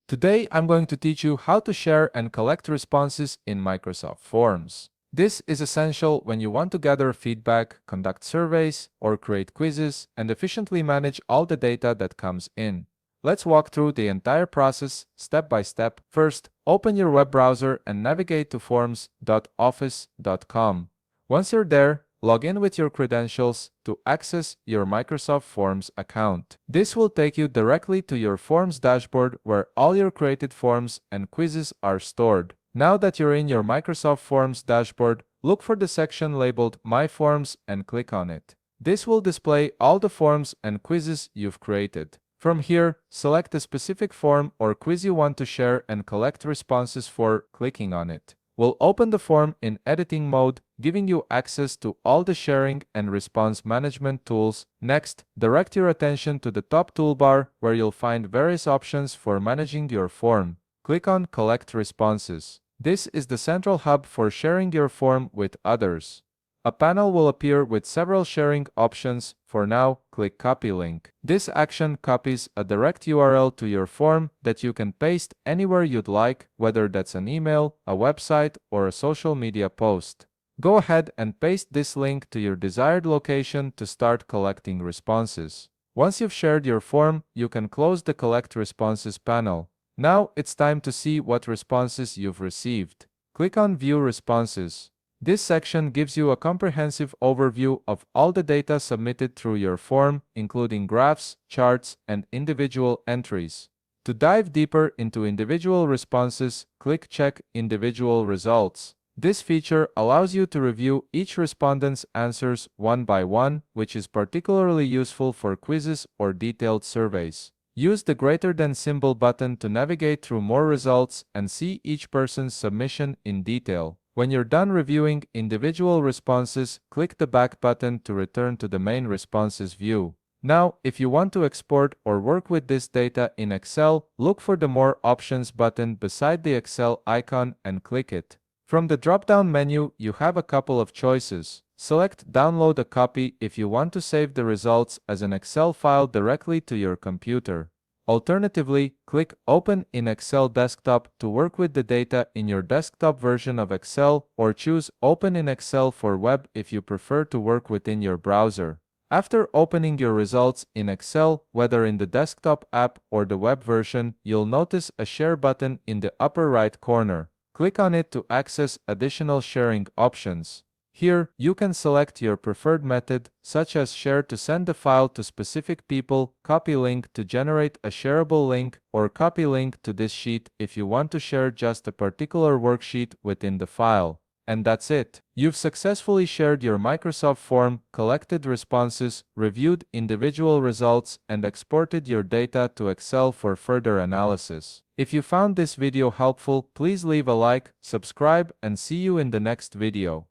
Today, I'm going to teach you how to share and collect responses in Microsoft Forms. This is essential when you want to gather feedback, conduct surveys, or create quizzes, and efficiently manage all the data that comes in. Let's walk through the entire process step by step. First, open your web browser and navigate to forms.office.com. Once you're there, log in with your credentials to access your Microsoft Forms account. This will take you directly to your Forms dashboard where all your created forms and quizzes are stored. Now that you're in your Microsoft Forms dashboard, look for the section labeled My Forms and click on it. This will display all the forms and quizzes you've created. From here, select a specific form or quiz you want to share and collect responses for clicking on it. We'll open the form in editing mode, giving you access to all the sharing and response management tools. Next, direct your attention to the top toolbar where you'll find various options for managing your form. Click on Collect Responses. This is the central hub for sharing your form with others. A panel will appear with several sharing options. For now, click Copy Link. This action copies a direct URL to your form that you can paste anywhere you'd like, whether that's an email, a website, or a social media post. Go ahead and paste this link to your desired location to start collecting responses. Once you've shared your form, you can close the Collect Responses panel. Now it's time to see what responses you've received. Click on View Responses. This section gives you a comprehensive overview of all the data submitted through your form, including graphs, charts, and individual entries. To dive deeper into individual responses, click Check Individual Results. This feature allows you to review each respondent's answers one by one, which is particularly useful for quizzes or detailed surveys. Use the greater than symbol button to navigate through more results and see each person's submission in detail. When you're done reviewing individual responses, click the back button to return to the main responses view. Now, if you want to export or work with this data in Excel, look for the More Options button beside the Excel icon and click it. From the drop-down menu, you have a couple of choices. Select Download a copy if you want to save the results as an Excel file directly to your computer. Alternatively, click Open in Excel Desktop to work with the data in your desktop version of Excel, or choose Open in Excel for Web if you prefer to work within your browser. After opening your results in Excel, whether in the desktop app or the web version, you'll notice a Share button in the upper right corner. Click on it to access additional sharing options. Here, you can select your preferred method, such as Share to send the file to specific people, Copy Link to generate a shareable link, or Copy Link to this sheet if you want to share just a particular worksheet within the file. And that's it. You've successfully shared your Microsoft form, collected responses, reviewed individual results, and exported your data to Excel for further analysis. If you found this video helpful, please leave a like, subscribe, and see you in the next video.